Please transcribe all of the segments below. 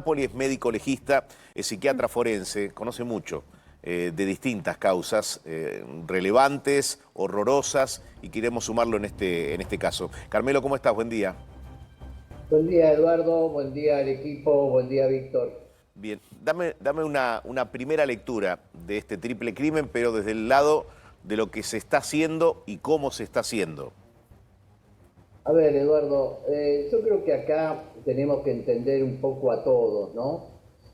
Napoli es médico legista, es psiquiatra forense, conoce mucho de distintas causas relevantes, horrorosas, y queremos sumarlo en este caso. Carmelo, ¿cómo estás? Buen día. Buen día, Eduardo. Buen día al equipo. Buen día, Víctor. Bien, dame una primera lectura de este triple crimen, pero desde el lado de lo que se está haciendo y cómo se está haciendo. A ver, Eduardo, yo creo que acá tenemos que entender un poco a todos, ¿no?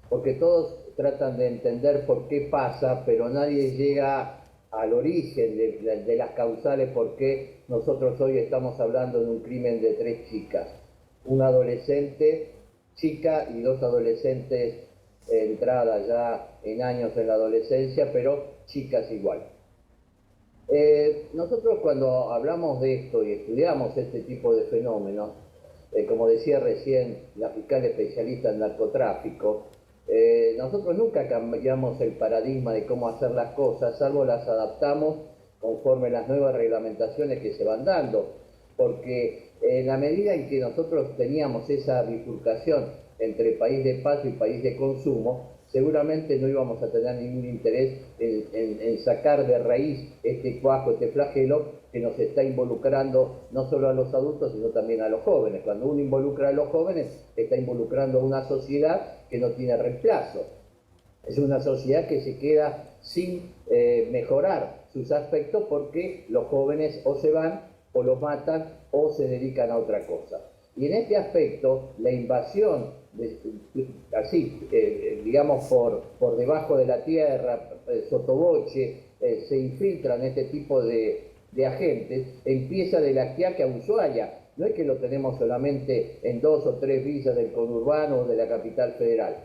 Porque todos tratan de entender por qué pasa, pero nadie llega al origen de las causales por qué nosotros hoy estamos hablando de un crimen de 3 chicas. Una adolescente chica y 2 adolescentes entradas ya en años en la adolescencia, pero chicas igual. Nosotros cuando hablamos de esto y estudiamos este tipo de fenómenos, como decía recién la fiscal especialista en narcotráfico, nosotros nunca cambiamos el paradigma de cómo hacer las cosas, salvo las adaptamos conforme las nuevas reglamentaciones que se van dando, porque en la medida en que nosotros teníamos esa bifurcación entre país de paso y país de consumo, seguramente no íbamos a tener ningún interés en sacar de raíz este cuajo, este flagelo que nos está involucrando no solo a los adultos, sino también a los jóvenes. Cuando uno involucra a los jóvenes, está involucrando a una sociedad que no tiene reemplazo. Es una sociedad que se queda sin mejorar sus aspectos porque los jóvenes o se van o los matan o se dedican a otra cosa. Y en este aspecto, la invasión, digamos por debajo de la tierra, sotoboche, se infiltran este tipo de agentes, empieza de La Quiaca a Ushuaia. No es que lo tenemos solamente en 2 o 3 villas del conurbano o de la capital federal,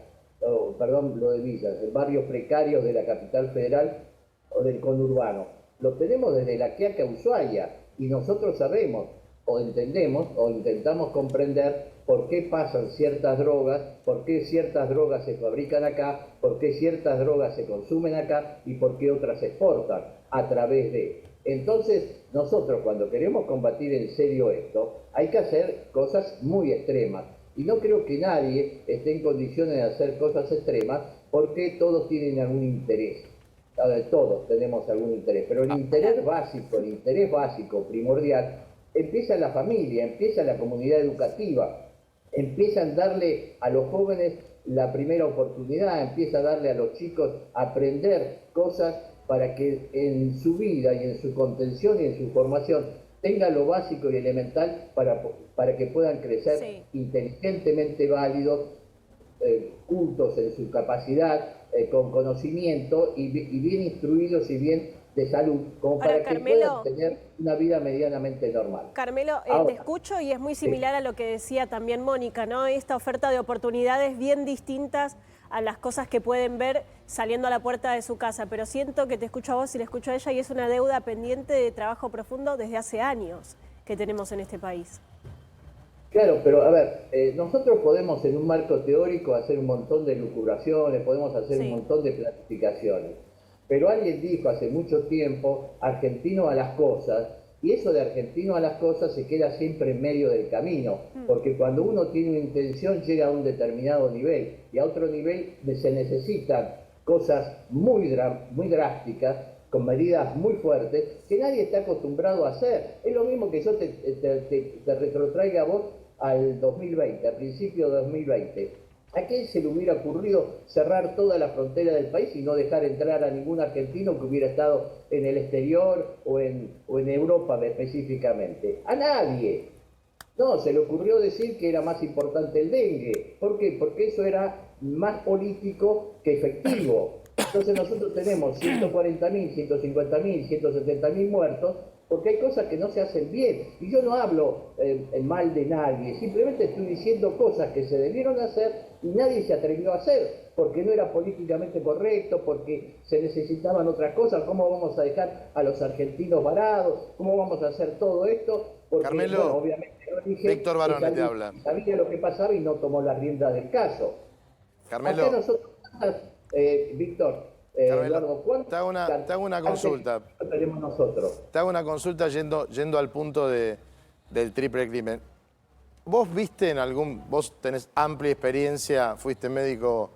perdón, lo de villas, en barrios precarios de la capital federal o del conurbano. Lo tenemos desde La Quiaca a Ushuaia y nosotros sabemos o entendemos o intentamos comprender por qué pasan ciertas drogas, por qué ciertas drogas se fabrican acá, por qué ciertas drogas se consumen acá y por qué otras se exportan a través de. Entonces, nosotros cuando queremos combatir en serio esto, hay que hacer cosas muy extremas. Y no creo que nadie esté en condiciones de hacer cosas extremas porque todos tienen algún interés. Todos tenemos algún interés, pero el interés básico, primordial, empieza en la familia, empieza en la comunidad educativa, empieza a darle a los jóvenes la primera oportunidad, empieza a darle a los chicos a aprender cosas para que en su vida y en su contención y en su formación tengan lo básico y elemental para que puedan crecer inteligentemente válidos, cultos en su capacidad, con conocimiento y bien instruidos y bien de salud, como para que puedan tener una vida medianamente normal. Carmelo, te escucho y es muy similar a lo que decía también Mónica, ¿no? Esta oferta de oportunidades bien distintas a las cosas que pueden ver saliendo a la puerta de su casa, pero siento que te escucho a vos y le escucho a ella y es una deuda pendiente de trabajo profundo desde hace años que tenemos en este país. Claro, pero a ver, nosotros podemos en un marco teórico hacer un montón de lucubraciones, podemos hacer un montón de planificaciones, pero alguien dijo hace mucho tiempo, argentino a las cosas, y eso de argentino a las cosas se queda siempre en medio del camino, porque cuando uno tiene una intención llega a un determinado nivel, y a otro nivel se necesitan cosas muy drásticas, con medidas muy fuertes, que nadie está acostumbrado a hacer. Es lo mismo que yo te retrotraiga a vos al 2020, al principio de 2020. ¿A quién se le hubiera ocurrido cerrar toda la frontera del país y no dejar entrar a ningún argentino que hubiera estado en el exterior o en Europa específicamente? A nadie. No, se le ocurrió decir que era más importante el dengue. ¿Por qué? Porque eso era más político que efectivo. Entonces nosotros tenemos 140.000, 150.000, 170.000 muertos porque hay cosas que no se hacen bien. Y yo no hablo mal de nadie, simplemente estoy diciendo cosas que se debieron hacer y nadie se atrevió a hacer, porque no era políticamente correcto, porque se necesitaban otras cosas. ¿Cómo vamos a dejar a los argentinos varados? ¿Cómo vamos a hacer todo esto? Porque, Carmelo, bueno, obviamente el origen, Víctor Barone te habla. sabía lo que pasaba y no tomó la rienda del caso. Carmelo. Acá nosotros, Víctor, Eduardo, te hago una consulta. Tenemos nosotros. Te hago una consulta yendo al punto del triple crimen. ¿Vos viste vos tenés amplia experiencia, fuiste médico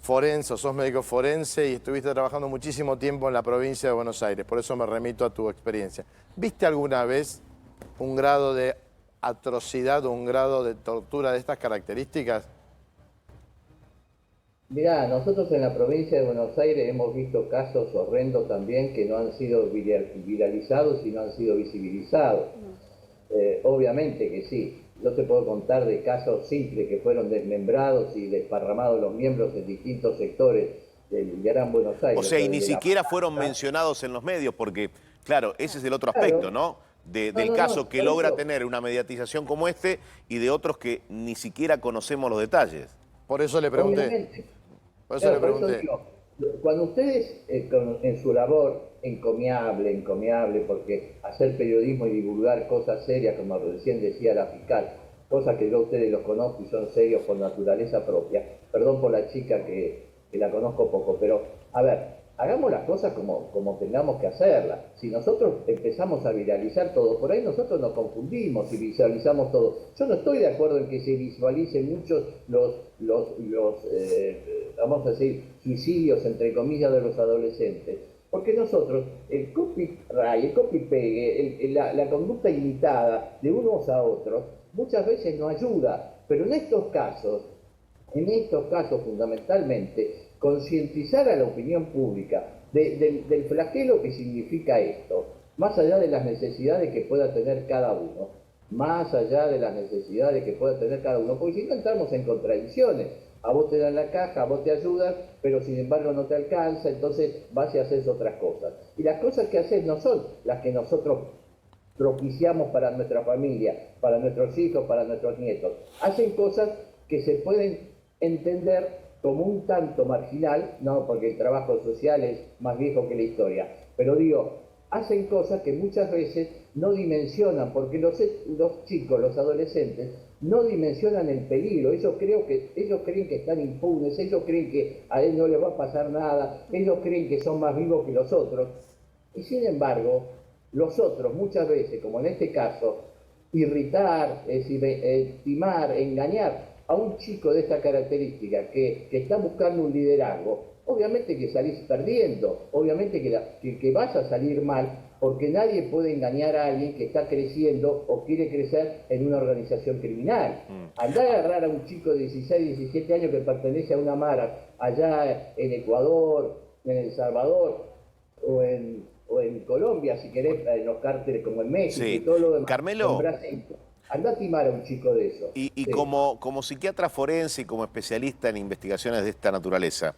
forense, o sos médico forense y estuviste trabajando muchísimo tiempo en la provincia de Buenos Aires, por eso me remito a tu experiencia. ¿Viste alguna vez un grado de atrocidad o un grado de tortura de estas características? Mirá, nosotros en la provincia de Buenos Aires hemos visto casos horrendos también que no han sido viralizados y no han sido visibilizados. Obviamente que sí. Yo te puedo contar de casos simples que fueron desmembrados y desparramados los miembros en distintos sectores del Gran Buenos Aires. O sea, y ni siquiera fueron mencionados en los medios, porque, claro, ese es el otro aspecto, ¿no? Del caso que logra tener una mediatización como este y de otros que ni siquiera conocemos los detalles. Por eso le pregunté. Obviamente. Por eso le pregunté. Por eso digo, cuando ustedes en su labor encomiable, porque hacer periodismo y divulgar cosas serias, como recién decía la fiscal, cosas que yo a ustedes los conozco y son serios por naturaleza propia, perdón por la chica que la conozco poco, pero a ver, hagamos las cosas como tengamos que hacerlas. Si nosotros empezamos a viralizar todo, por ahí nosotros nos confundimos y visualizamos todo. Yo no estoy de acuerdo en que se visualicen muchos vamos a decir, suicidios, entre comillas, de los adolescentes. Porque nosotros, el copy-pegue, la conducta imitada de unos a otros, muchas veces no ayuda. Pero en estos casos fundamentalmente, concientizar a la opinión pública del flagelo que significa esto, más allá de las necesidades que pueda tener cada uno, porque si no entramos en contradicciones. A vos te dan la caja, a vos te ayudan, pero sin embargo no te alcanza, entonces vas y haces otras cosas. Y las cosas que haces no son las que nosotros propiciamos para nuestra familia, para nuestros hijos, para nuestros nietos. Hacen cosas que se pueden entender como un tanto marginal, no, porque el trabajo social es más viejo que la historia, pero digo, hacen cosas que muchas veces no dimensionan, porque los chicos, los adolescentes, no dimensionan el peligro. Ellos creen que están impunes, ellos creen que a él no les va a pasar nada, ellos creen que son más vivos que los otros. Y sin embargo, los otros muchas veces, como en este caso, irritar, timar, engañar a un chico de esta característica que está buscando un liderazgo, obviamente que salís perdiendo, obviamente que vas a salir mal, porque nadie puede engañar a alguien que está creciendo o quiere crecer en una organización criminal. Andá a agarrar a un chico de 16, 17 años que pertenece a una mara allá en Ecuador, en El Salvador o en Colombia, si querés, en los cárteles como en México y todo lo demás. Carmelo, andá a timar a un chico de eso. Y sí, como psiquiatra forense y como especialista en investigaciones de esta naturaleza,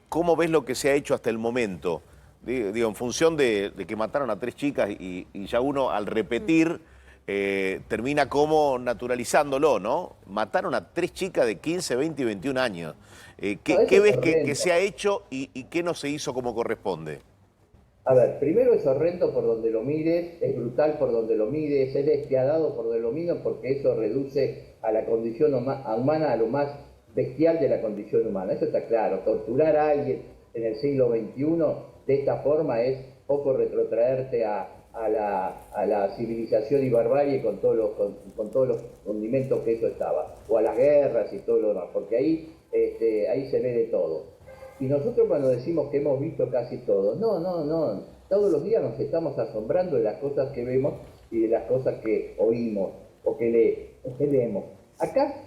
¿cómo ves lo que se ha hecho hasta el momento? Digo, en función de que mataron a 3 chicas y ya uno al repetir termina como naturalizándolo, ¿no? Mataron a 3 chicas de 15, 20 y 21 años. ¿Qué ves que se ha hecho y qué no se hizo como corresponde? A ver, primero es horrendo por donde lo mires, es brutal por donde lo mires, es despiadado por donde lo mires, porque eso reduce a la condición humana a lo más bestial de la condición humana. Eso está claro. Torturar a alguien en el siglo XXI de esta forma es poco retrotraerte a la civilización y barbarie con todos los condimentos que eso estaba, o a las guerras y todo lo demás, porque ahí se ve de todo. Y nosotros cuando decimos que hemos visto casi todo, no, todos los días nos estamos asombrando de las cosas que vemos y de las cosas que oímos o que leemos. Acá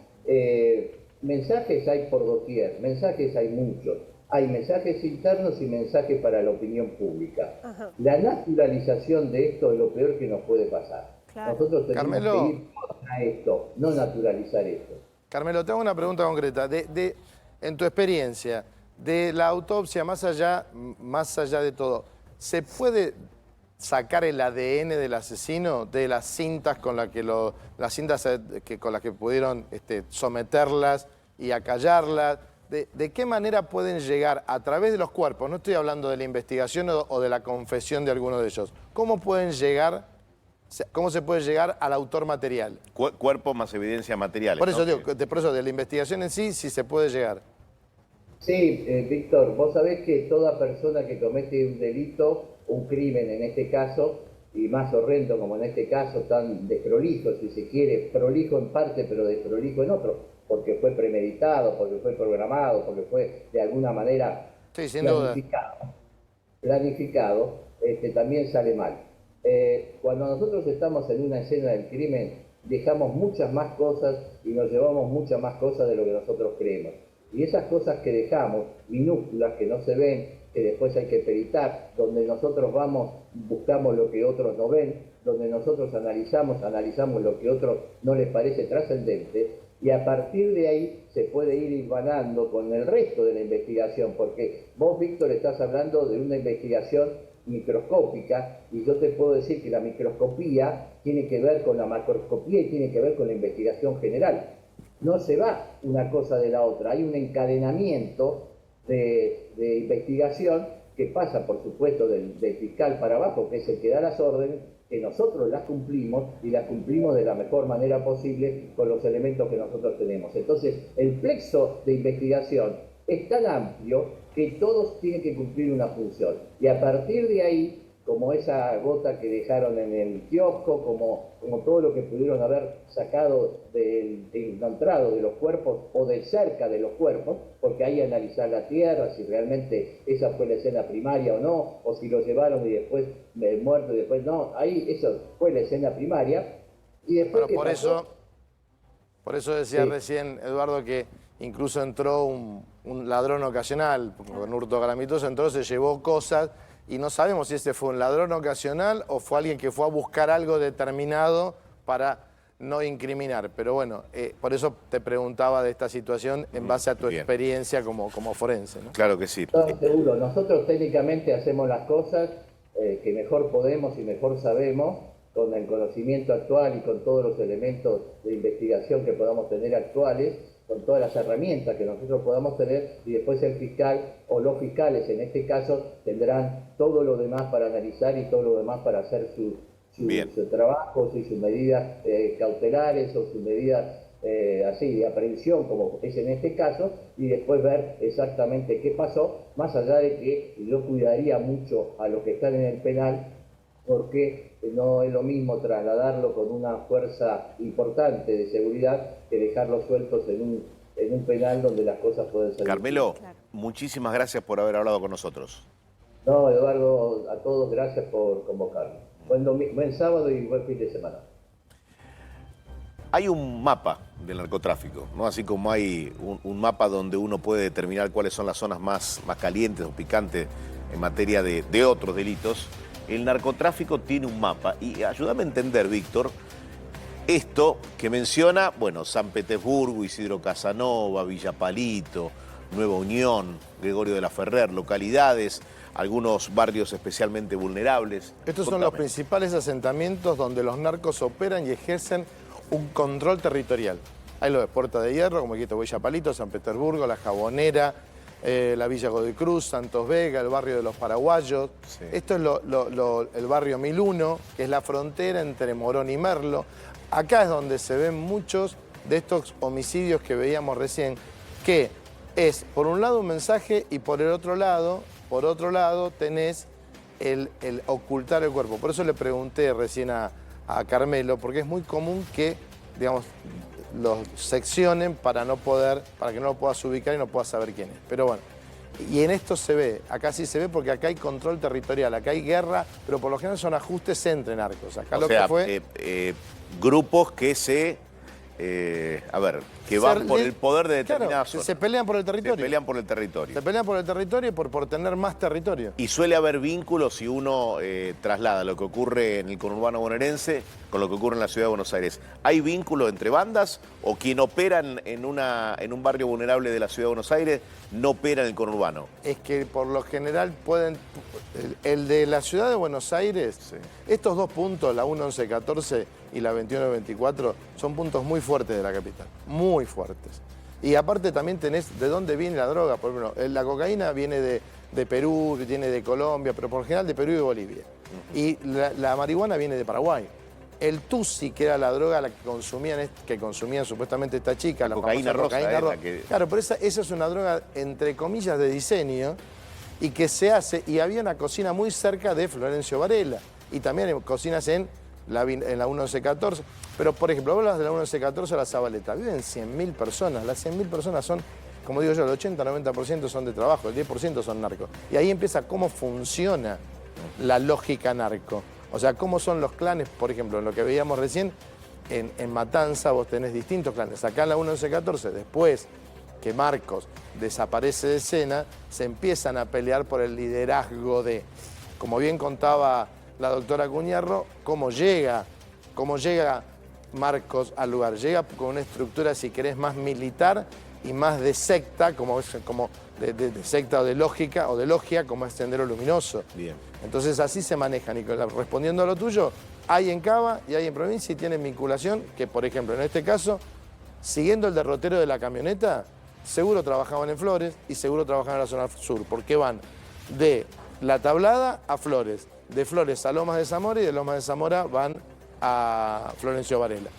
mensajes hay por doquier, mensajes hay muchos. Hay mensajes internos y mensajes para la opinión pública. Ajá. La naturalización de esto es lo peor que nos puede pasar. Claro. Nosotros tenemos que ir contra esto, no naturalizar esto. Carmelo, te hago una pregunta concreta. En tu experiencia, de la autopsia, más allá de todo, ¿se puede sacar el ADN del asesino de las cintas con las que pudieron someterlas y acallarlas? ¿De qué manera pueden llegar a través de los cuerpos? No estoy hablando de la investigación o de la confesión de alguno de ellos. ¿Cómo se puede llegar al autor material? Cuerpos más evidencias materiales. Por eso, ¿no? por eso de la investigación en sí se puede llegar. Sí, Víctor, vos sabés que toda persona que comete un delito, un crimen en este caso, y más horrendo como en este caso, tan desprolijo, si se quiere, prolijo en parte pero desprolijo en otro, porque fue premeditado, porque fue programado, porque fue de alguna manera Sí, sin duda. planificado, también sale mal. Cuando nosotros estamos en una escena del crimen, dejamos muchas más cosas y nos llevamos muchas más cosas de lo que nosotros creemos. Y esas cosas que dejamos, minúsculas, que no se ven, que después hay que peritar, donde nosotros vamos, buscamos lo que otros no ven, donde nosotros analizamos lo que a otros no les parece trascendente, y a partir de ahí se puede ir hilvanando con el resto de la investigación, porque vos, Víctor, estás hablando de una investigación microscópica, y yo te puedo decir que la microscopía tiene que ver con la macroscopía y tiene que ver con la investigación general. No se va una cosa de la otra, hay un encadenamiento de investigación que pasa, por supuesto, del fiscal para abajo, que es el que da las órdenes, que nosotros las cumplimos y las cumplimos de la mejor manera posible con los elementos que nosotros tenemos. Entonces, el plexo de investigación es tan amplio que todos tienen que cumplir una función. Y a partir de ahí, como esa gota que dejaron en el kiosco, como todo lo que pudieron haber sacado encontrado de los cuerpos o de cerca de los cuerpos, porque hay que analizar la tierra, si realmente esa fue la escena primaria o no, o si lo llevaron y después muerto y después no, ahí eso fue la escena primaria. Y después, Bueno, por eso decía recién, Eduardo, que incluso entró un ladrón ocasional, con hurto calamitoso, entró, se llevó cosas, y no sabemos si ese fue un ladrón ocasional o fue alguien que fue a buscar algo determinado para no incriminar. Pero bueno, por eso te preguntaba de esta situación en base a tu experiencia como forense, ¿no? Claro que sí. No, seguro, nosotros técnicamente hacemos las cosas que mejor podemos y mejor sabemos, con el conocimiento actual y con todos los elementos de investigación que podamos tener actuales, con todas las herramientas que nosotros podamos tener, y después el fiscal o los fiscales en este caso tendrán todo lo demás para analizar y todo lo demás para hacer su trabajo, sus medidas cautelares o sus medidas así de aprehensión, como es en este caso, y después ver exactamente qué pasó, más allá de que yo cuidaría mucho a los que están en el penal, porque no es lo mismo trasladarlo con una fuerza importante de seguridad que dejarlos sueltos en un penal donde las cosas pueden salir. Carmelo, muchísimas gracias por haber hablado con nosotros. No, Eduardo, a todos gracias por convocarme. Buen sábado y buen fin de semana. Hay un mapa del narcotráfico, ¿no? Así como hay un mapa donde uno puede determinar cuáles son las zonas más calientes o picantes en materia de otros delitos. El narcotráfico tiene un mapa y ayúdame a entender, Víctor, esto que menciona, bueno, San Petersburgo, Isidro Casanova, Villa Palito, Nueva Unión, Gregorio de la Ferrer, localidades, algunos barrios especialmente vulnerables. Estos son los principales asentamientos donde los narcos operan y ejercen un control territorial. Hay lo de Puerta de Hierro, como dijiste, Villa Palito, San Petersburgo, La Jabonera, la Villa Godoy Cruz, Santos Vega, el barrio de los Paraguayos. Sí. Esto es el barrio 1001, que es la frontera entre Morón y Merlo. Acá es donde se ven muchos de estos homicidios que veíamos recién, que es, por un lado, un mensaje y por otro lado tenés el ocultar el cuerpo. Por eso le pregunté recién a Carmelo, porque es muy común que, digamos, los seccionen para que no lo puedas ubicar y no puedas saber quién es. Pero bueno, y en esto se ve, acá sí se ve porque acá hay control territorial, acá hay guerra, pero por lo general son ajustes entre narcos. Acá que fue... grupos que que van por el poder de determinadas zonas. Se pelean por el territorio. Se pelean por el territorio. Se pelean por el territorio y por tener más territorio. Y suele haber vínculos si uno traslada lo que ocurre en el conurbano bonaerense con lo que ocurre en la ciudad de Buenos Aires. ¿Hay vínculos entre bandas o quien opera en un barrio vulnerable de la ciudad de Buenos Aires no opera en el conurbano? Es que por lo general pueden... El de la ciudad de Buenos Aires, sí. Estos dos puntos, la 1114 y la 2124, son puntos muy fuertes de la capital, muy fuertes. Y aparte también tenés de dónde viene la droga. Por ejemplo, la cocaína viene de Perú, viene de Colombia, pero por lo general de Perú y de Bolivia. Y la marihuana viene de Paraguay. El tusi, que era la droga la que consumían supuestamente esta chica, la cocaína rosa. Claro, pero esa es una droga, entre comillas, de diseño, y que se hace, y había una cocina muy cerca de Florencio Varela. y también hay cocinas en la 1114. Pero, por ejemplo, hablas de la 1114 a la Zabaleta, viven 100.000 personas. Las 100.000 personas son, como digo yo, el 80-90% son de trabajo, el 10% son narcos. Y ahí empieza cómo funciona la lógica narco. O sea, cómo son los clanes, por ejemplo, en lo que veíamos recién, en Matanza vos tenés distintos clanes. Acá en la 1114, después que Marcos desaparece de escena, se empiezan a pelear por el liderazgo de, como bien contaba la doctora Cuñarro, cómo llega Marcos al lugar. Llega con una estructura, si querés, más militar y más de secta, como de secta o de lógica o de logia, como es Sendero Luminoso. Bien. Entonces así se maneja, Nicolás. Respondiendo a lo tuyo, hay en Cava y hay en provincia y tienen vinculación que, por ejemplo, en este caso, siguiendo el derrotero de la camioneta, seguro trabajaban en Flores y seguro trabajaban en la zona sur, porque van de La Tablada a Flores, de Flores a Lomas de Zamora y de Lomas de Zamora van a Florencio Varela.